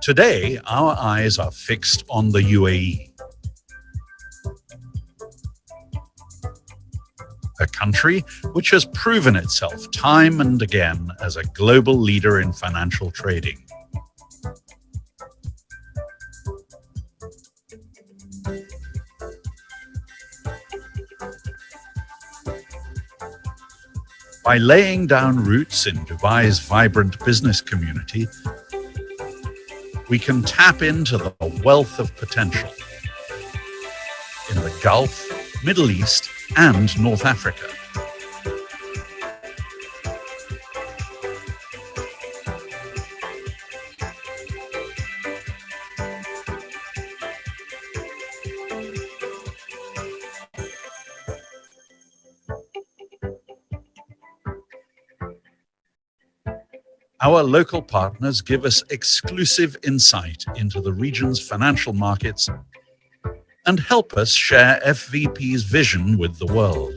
Today, our eyes are fixed on the UAE, a country which has proven itself time and again as a global leader in financial trading. By laying down roots in Dubai's vibrant business community, we can tap into the wealth of potential in the Gulf, Middle East, and North Africa. Our local partners give us exclusive insight into the region's financial markets and help us share FVP's vision with the world.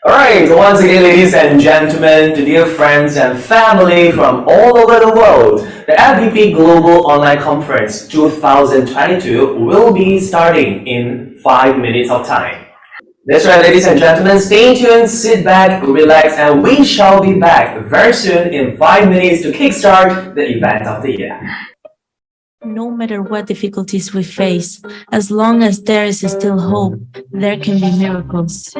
Alright, once again, ladies and gentlemen, to dear friends and family from all over the world, the FVP Global Online Conference 2022 will be starting in 5 minutes of time. That's right, ladies and gentlemen, stay tuned, sit back, relax, and we shall be back very soon in 5 minutes to kickstart the event of the year. No matter what difficulties we face, as long as there is still hope, there can be miracles.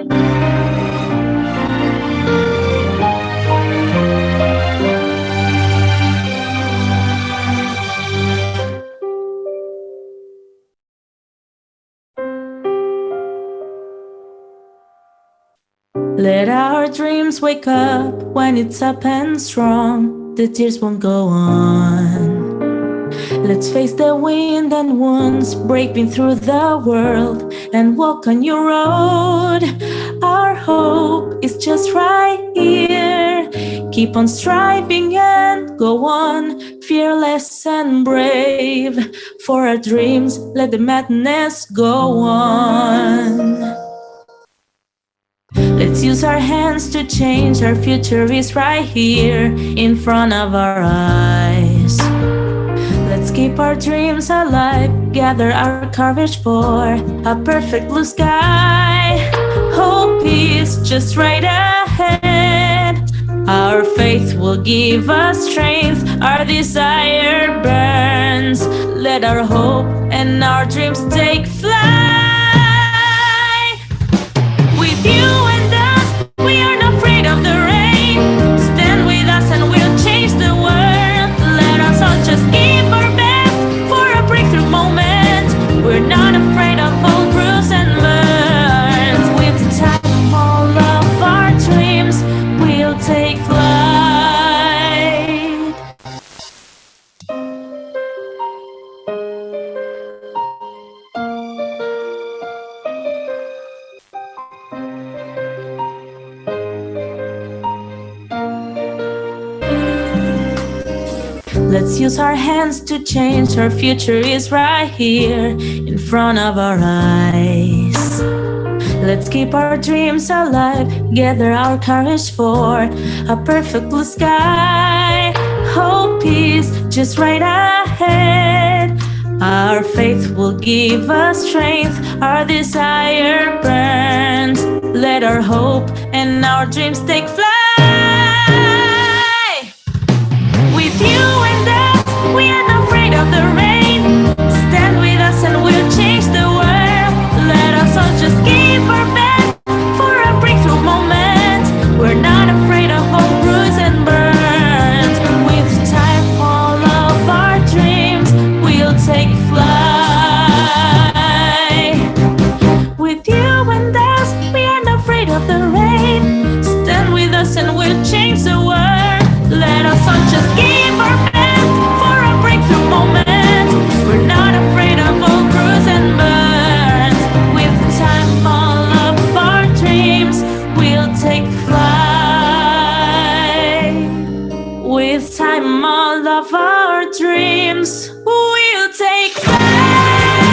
Let our dreams wake up when it's up and strong. The tears won't go on. Let's face the wind and wounds, breaking through the world and walk on your road. Our hope is just right here. Keep on striving and go on, fearless and brave. For our dreams, let the madness go on. Let's use our hands to change. Our future is right here in front of our eyes. Let's keep our dreams alive, gather our courage for a perfect blue sky. Hope is just right ahead. Our faith will give us strength, our desire burns. Let our hope and our dreams take flight. With you and us, we are not afraid of the rain. Stand with us and we'll change the world. Let us all just give our best for a breakthrough moment. We're not afraid of all bruises and burns. With time, all of our dreams will take flight. Let's use our hands to change. Our future is right here in front of our eyes. Let's keep our dreams alive, gather our courage for a perfect blue sky. Hope is just right ahead. Our faith will give us strength, our desire burns. Let our hope and our dreams take flight. With you and us, we are not afraid of the rain. Stand with us and we'll change the world. Let us all just give our best for a breakthrough moment. We're not afraid of all bruises and burns. With time, all of our dreams will take flight. With you and us, we are not afraid of the rain. Stand with us and we'll change the world. Let us all just give our best for a breakthrough moment. We're not afraid of all bruises and burns. With time, all of our dreams will take flight. With time, all of our dreams will take flight.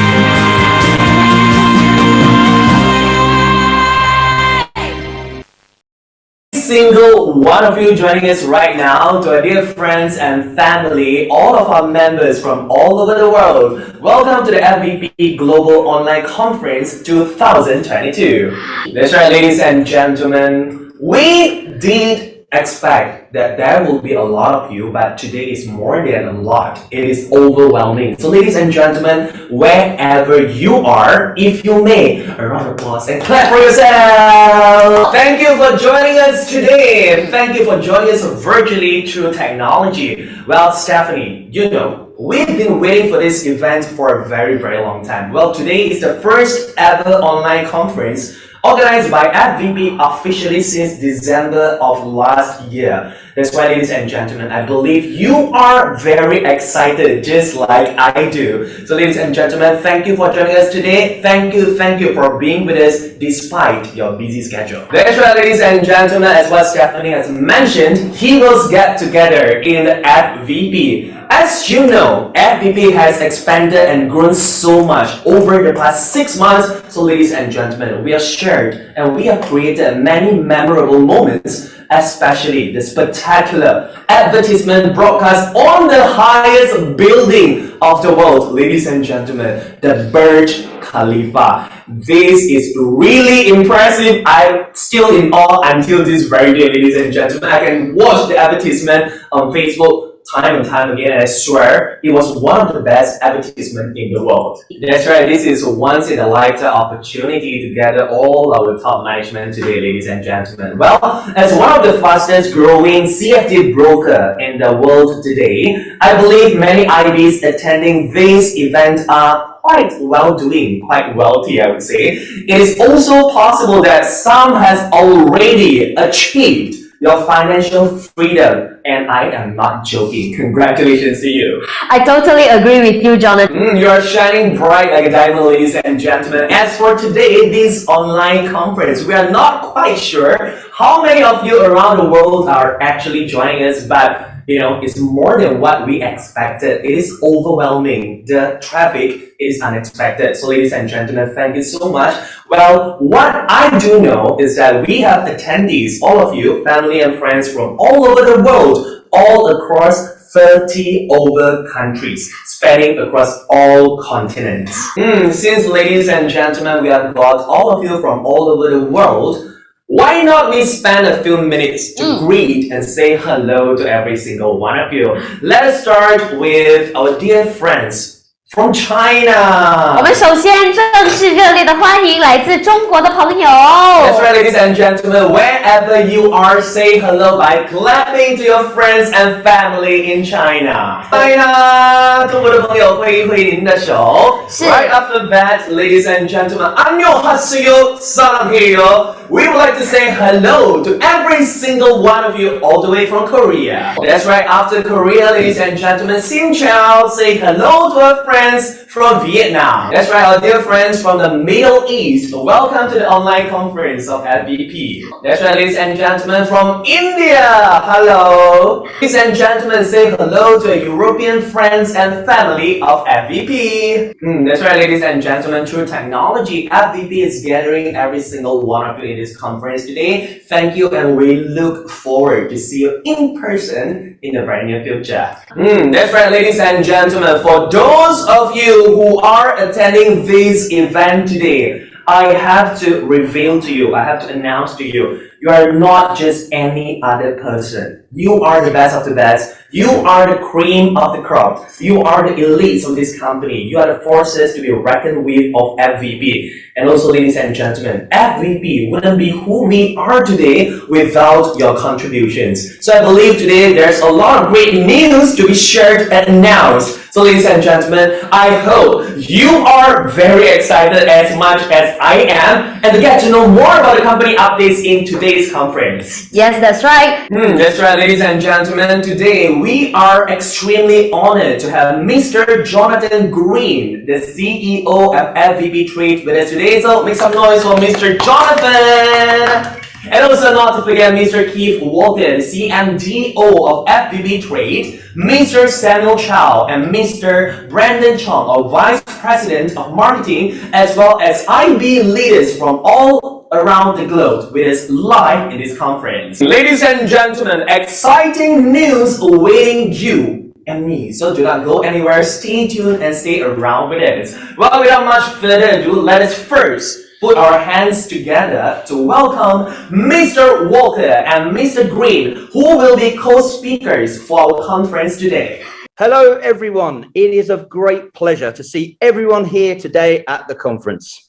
single one of you joining us right now, to our dear friends and family, all of our members from all over the world, welcome to the FVP Global Online Conference 2022. That's right, ladies and gentlemen, we did expect that there will be a lot of you, but today is more than a lot. It is overwhelming. So ladies and gentlemen, wherever you are, if you may, a round of applause and clap for yourself. Thank you for joining us today. Thank you for joining us virtually through technology. Well, Stephanie, you know, we've been waiting for this event for a very, very long time. Well, today is the first ever online conference organized by FVP officially since December of last year. That's why, ladies and gentlemen, I believe you are very excited just like I do. So ladies and gentlemen, thank you for joining us today. Thank you for being with us despite your busy schedule. That's right, ladies and gentlemen, as what Stephanie has mentioned, Heroes Get Together in the FVP. As you know, FVP has expanded and grown so much over the past 6 months. So ladies and gentlemen, we have shared and we have created many memorable moments, especially the spectacular advertisement broadcast on the highest building of the world. Ladies and gentlemen, the Burj Khalifa. This is really impressive. I'm still in awe until this very day, ladies and gentlemen. I can watch the advertisement on Facebook time and time again, and I swear it was one of the best advertisements in the world. That's right, this is once in a lifetime opportunity to gather all our top management today, ladies and gentlemen. Well, as one of the fastest growing CFD broker in the world today, I believe many IBs attending this event are quite well doing, quite wealthy, I would say. It is also possible that some has already achieved your financial freedom, and I am not joking. Congratulations to you. I totally agree with you, Jonathan. You are shining bright like a diamond, ladies and gentlemen. As for today, this online conference, we are not quite sure how many of you around the world are actually joining us, but you know, it's more than what we expected. It is overwhelming. The traffic is unexpected. So ladies and gentlemen, thank you so much. Well, what I do know is that we have attendees, all of you, family and friends from all over the world, all across 30 over countries, spanning across all continents. Since, ladies and gentlemen, we have got all of you from all over the world, why not we spend a few minutes to greet and say hello to every single one of you? Let us start with our dear friends from China. 我们首先正式热烈的欢迎来自中国的朋友。 That's right, ladies and gentlemen. Wherever you are, say hello by clapping to your friends and family in China. China, 中国的朋友挥一挥您的手。Right after that, ladies and gentlemen, 안녕하세요, 사랑해요. We would like to say hello to every single one of you all the way from Korea. That's right, after Korea, ladies and gentlemen, Xin Chao, say hello to our friends from Vietnam. That's right, our dear friends from the Middle East. Welcome to the online conference of FVP. That's right, ladies and gentlemen, from India. Hello. Ladies and gentlemen, say hello to our European friends and family of FVP. That's right, ladies and gentlemen, through technology, FVP is gathering every single one of you in this conference today. Thank you, and we look forward to see you in person in the very near future. That's right, ladies and gentlemen, for those of you who are attending this event today, I have to reveal to you, I have to announce to you, you are not just any other person. You are the best of the best. You are the cream of the crop. You are the elites of this company. You are the forces to be reckoned with of FVP. And also, ladies and gentlemen, FVP wouldn't be who we are today without your contributions. So I believe today there's a lot of great news to be shared and announced. So ladies and gentlemen, I hope you are very excited as much as I am and to get to know more about the company updates in today's conference. Yes, that's right. That's right, ladies and gentlemen. Today we are extremely honored to have Mr. Jonathan Green, the CEO of FVP Trade, with us today. So make some noise for Mr. Jonathan. And also not to forget Mr. Keith Walton, CMDO of FVP Trade, Mr. Samuel Chow, and Mr. Brandon Chong, our Vice President of Marketing, as well as IB leaders from all around the globe with us live in this conference. Ladies and gentlemen, exciting news awaiting you and me. So do not go anywhere, stay tuned and stay around with it. Well, without much further ado, let us first put our hands together to welcome Mr. Walker and Mr. Green, who will be co-speakers for our conference today. Hello, everyone. It is a great pleasure to see everyone here today at the conference.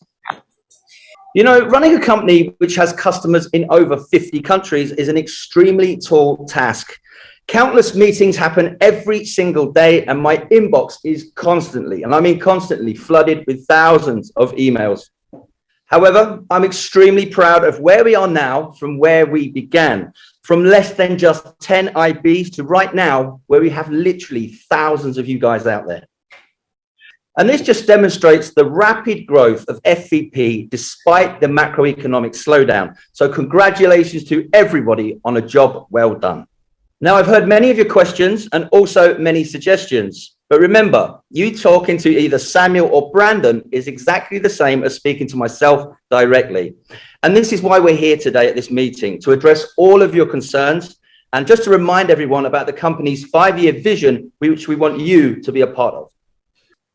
You know, running a company which has customers in over 50 countries is an extremely tall task. Countless meetings happen every single day, and my inbox is constantly, and I mean constantly, flooded with thousands of emails. However, I'm extremely proud of where we are now from where we began, from less than just 10 IBs to right now, where we have literally thousands of you guys out there. And this just demonstrates the rapid growth of FVP despite the macroeconomic slowdown. So congratulations to everybody on a job well done. Now, I've heard many of your questions and also many suggestions. But remember, you talking to either Samuel or Brandon is exactly the same as speaking to myself directly. And this is why we're here today at this meeting, to address all of your concerns and just to remind everyone about the company's 5-year vision, which we want you to be a part of.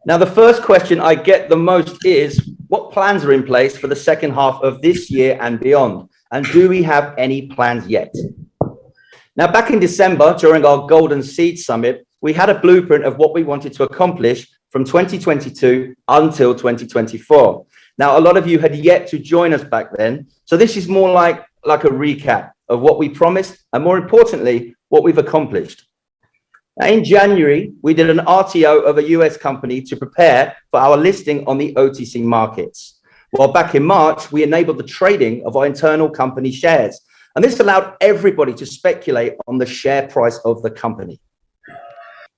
Now, the first question I get the most is, what plans are in place for the second half of this year and beyond? And do we have any plans yet? Now, back in December, during our Golden Seed Summit, we had a blueprint of what we wanted to accomplish from 2022 until 2024. Now, a lot of you had yet to join us back then. So this is more like a recap of what we promised and, more importantly, what we've accomplished. Now, in January, we did an RTO of a US company to prepare for our listing on the OTC markets. While back in March, we enabled the trading of our internal company shares. And this allowed everybody to speculate on the share price of the company.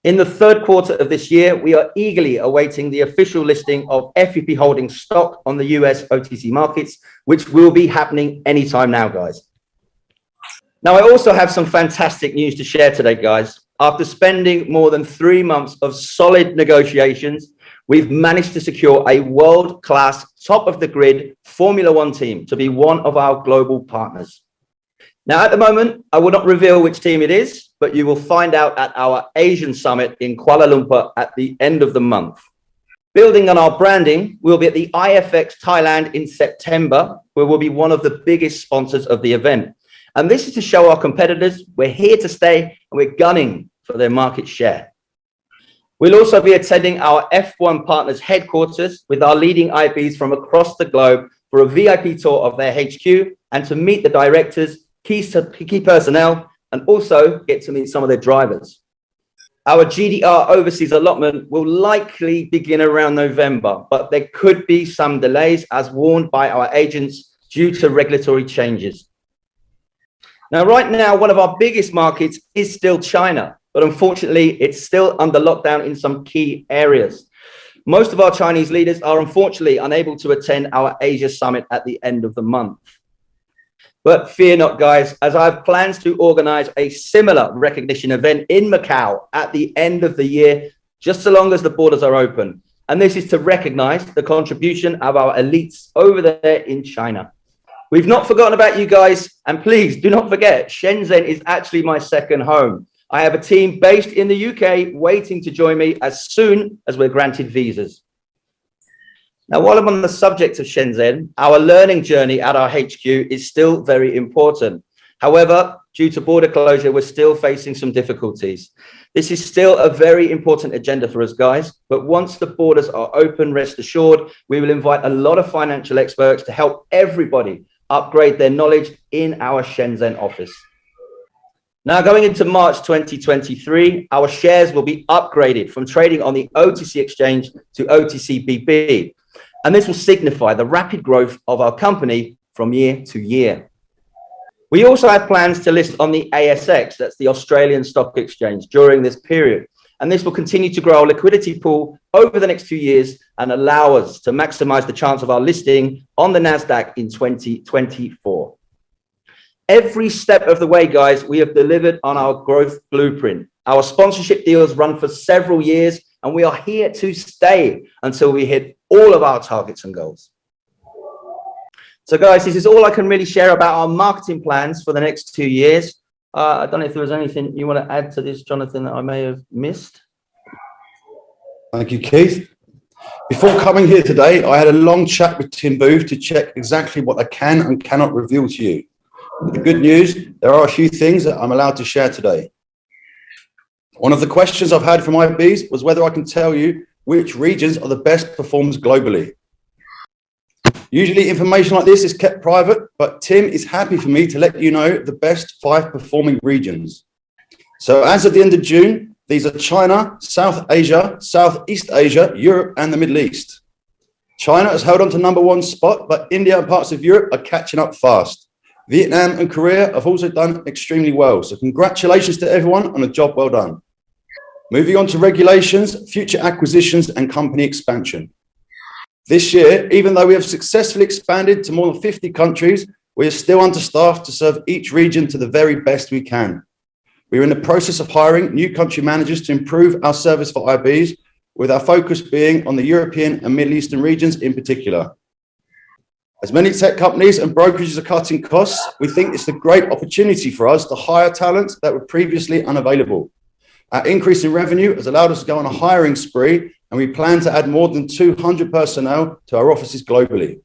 In the third quarter of this year, we are eagerly awaiting the official listing of FVP Holdings stock on the US OTC markets, which will be happening anytime now, guys. Now, I also have some fantastic news to share today, guys. After spending more than 3 months of solid negotiations, we've managed to secure a world-class, top-of-the-grid Formula One team to be one of our global partners. Now, at the moment, I will not reveal which team it is, but you will find out at our Asian Summit in Kuala Lumpur at the end of the month. Building on our branding, we'll be at the IFX Thailand in September, where we'll be one of the biggest sponsors of the event. And this is to show our competitors we're here to stay and we're gunning for their market share. We'll also be attending our F1 Partners headquarters with our leading IBs from across the globe for a VIP tour of their HQ and to meet the directors, key personnel, and also get to meet some of their drivers. Our GDR overseas allotment will likely begin around November, but there could be some delays as warned by our agents due to regulatory changes. Now, right now, one of our biggest markets is still China, but unfortunately, it's still under lockdown in some key areas. Most of our Chinese leaders are unfortunately unable to attend our Asia Summit at the end of the month. But fear not, guys, as I have plans to organize a similar recognition event in Macau at the end of the year, just so long as the borders are open. And this is to recognize the contribution of our elites over there in China. We've not forgotten about you guys, and please do not forget, Shenzhen is actually my second home. I have a team based in the UK waiting to join me as soon as we're granted visas. Now, while I'm on the subject of Shenzhen, our learning journey at our HQ is still very important. However, due to border closure, we're still facing some difficulties. This is still a very important agenda for us, guys. But once the borders are open, rest assured, we will invite a lot of financial experts to help everybody upgrade their knowledge in our Shenzhen office. Now, going into March 2023, our shares will be upgraded from trading on the OTC exchange to OTCBB. And this will signify the rapid growth of our company from year to year. We also have plans to list on the ASX, that's the Australian Stock Exchange, during this period. And this will continue to grow our liquidity pool over the next 2 years and allow us to maximize the chance of our listing on the NASDAQ in 2024. Every step of the way, guys, we have delivered on our growth blueprint. Our sponsorship deals run for several years, and we are here to stay until we hit all of our targets and goals. So guys, this is all I can really share about our marketing plans for the next 2 years. I don't know if there was anything you want to add to this, Jonathan, that I may have missed. Thank you, Keith. Before coming here today, I had a long chat with Tim Booth to check exactly what I can and cannot reveal to you. The good news, there are a few things that I'm allowed to share today. One of the questions I've had from IBs was whether I can tell you which regions are the best performers globally. Usually information like this is kept private, but Tim is happy for me to let you know the best 5 performing regions. So as of the end of June, these are China, South Asia, Southeast Asia, Europe, and the Middle East. China has held on to #1 spot, but India and parts of Europe are catching up fast. Vietnam and Korea have also done extremely well. So congratulations to everyone on a job well done. Moving on to regulations, future acquisitions, and company expansion. This year, even though we have successfully expanded to more than 50 countries, we are still understaffed to serve each region to the very best we can. We are in the process of hiring new country managers to improve our service for IBs, with our focus being on the European and Middle Eastern regions in particular. As many tech companies and brokerages are cutting costs, we think it's a great opportunity for us to hire talent that were previously unavailable. Our increase in revenue has allowed us to go on a hiring spree, and we plan to add more than 200 personnel to our offices globally.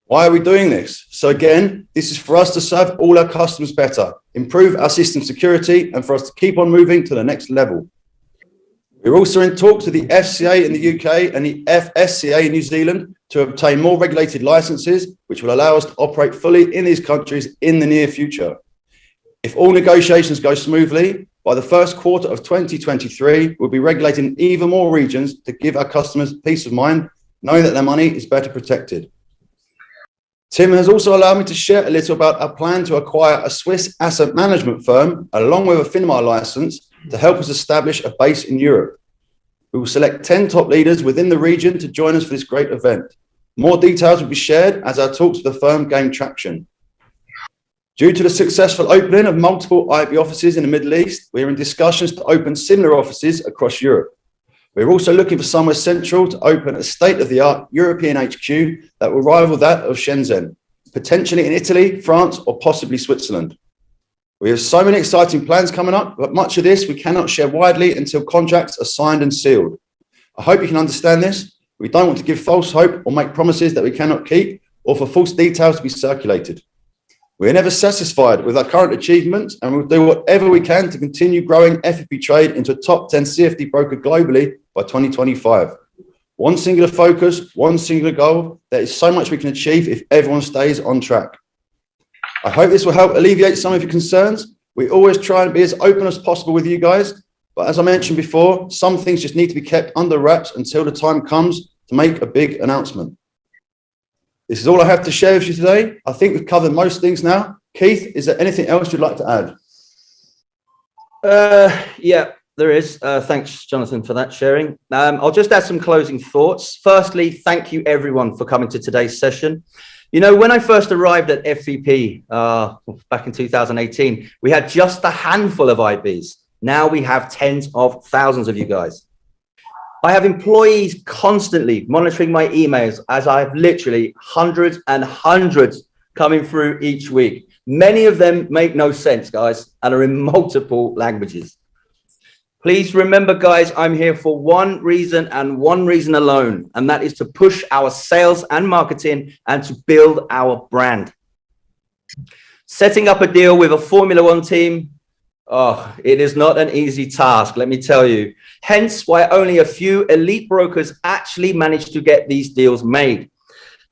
Why are we doing this? So again, this is for us to serve all our customers better, improve our system security, and for us to keep on moving to the next level. We're also in talks with the FCA in the UK and the FSCA in New Zealand to obtain more regulated licenses, which will allow us to operate fully in these countries in the near future. If all negotiations go smoothly, by the first quarter of 2023, we'll be regulating even more regions to give our customers peace of mind, knowing that their money is better protected. Tim has also allowed me to share a little about our plan to acquire a Swiss asset management firm, along with a FINMA license, to help us establish a base in Europe. We will select 10 top leaders within the region to join us for this great event. More details will be shared as our talks with the firm gain traction. Due to the successful opening of multiple IB offices in the Middle East, we are in discussions to open similar offices across Europe. We're also looking for somewhere central to open a state-of-the-art European HQ that will rival that of Shenzhen, potentially in Italy, France, or possibly Switzerland. We have so many exciting plans coming up, but much of this we cannot share widely until contracts are signed and sealed. I hope you can understand this. We don't want to give false hope or make promises that we cannot keep, or for false details to be circulated. We are never satisfied with our current achievements, and we'll do whatever we can to continue growing FFP Trade into a top 10 CFD broker globally by 2025. One singular focus, one singular goal. There is so much we can achieve if everyone stays on track. I hope this will help alleviate some of your concerns. We always try and be as open as possible with you guys, but as I mentioned before, some things just need to be kept under wraps until the time comes to make a big announcement. This is all I have to share with you today. I think we've covered most things now. Keith, is there anything else you'd like to add? Yeah, there is. Thanks, Jonathan, for that sharing. I'll just add some closing thoughts. Firstly, thank you everyone for coming to today's session. You know, when I first arrived at FVP back in 2018, we had just a handful of IBs. Now we have tens of thousands of you guys. I have employees constantly monitoring my emails, as I have literally hundreds and hundreds coming through each week. Many of them make no sense, guys, and are in multiple languages. Please remember, guys, I'm here for one reason and one reason alone, and that is to push our sales and marketing and to build our brand. Setting up a deal with a Formula One team, oh, it is not an easy task, let me tell you. Hence why only a few elite brokers actually manage to get these deals made.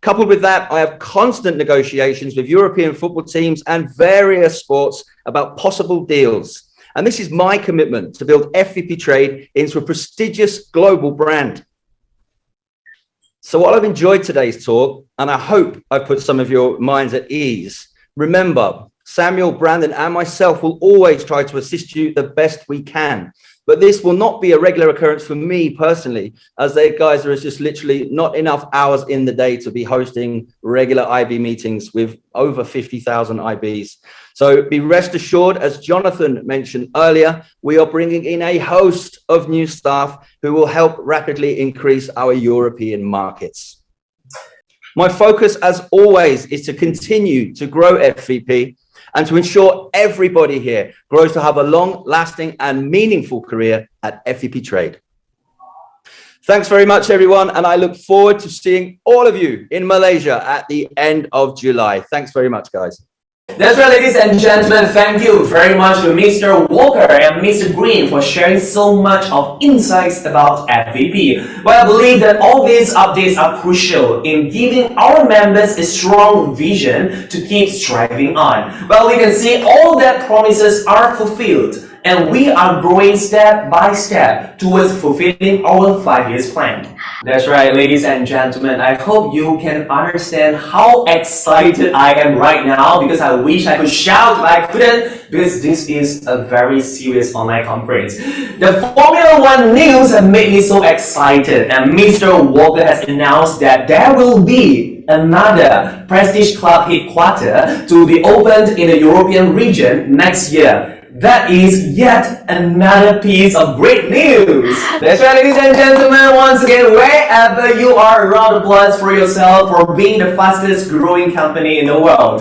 Coupled with that, I have constant negotiations with European football teams and various sports about possible deals. And this is my commitment to build FVP Trade into a prestigious global brand. So while I've enjoyed today's talk, and I hope I've put some of your minds at ease, remember, Samuel, Brandon, and myself will always try to assist you the best we can. But this will not be a regular occurrence for me personally, as guys, there is just literally not enough hours in the day to be hosting regular IB meetings with over 50,000 IBs. So be rest assured, as Jonathan mentioned earlier, we are bringing in a host of new staff who will help rapidly increase our European markets. My focus, as always, is to continue to grow FVP and to ensure everybody here grows to have a long, lasting and meaningful career at FVP Trade. Thanks very much, everyone, and I look forward to seeing all of you in Malaysia at the end of July. Thanks very much, guys. That's right, ladies and gentlemen. Thank you very much to Mr. Walker and Mr. Green for sharing so much of insights about FVP. Well, I believe that all these updates are crucial in giving our members a strong vision to keep striving on. Well, we can see all that promises are fulfilled, and we are growing step by step towards fulfilling our 5-year plan. That's right, ladies and gentlemen. I hope you can understand how excited I am right now, because I wish I could shout, but I couldn't, because this is a very serious online conference. The Formula One news have made me so excited, and Mr. Walker has announced that there will be another Prestige Club headquarters to be opened in the European region next year. That is yet another piece of great news. That's right, ladies and gentlemen. Once again, wherever you are, a round of applause for yourself for being the fastest growing company in the world.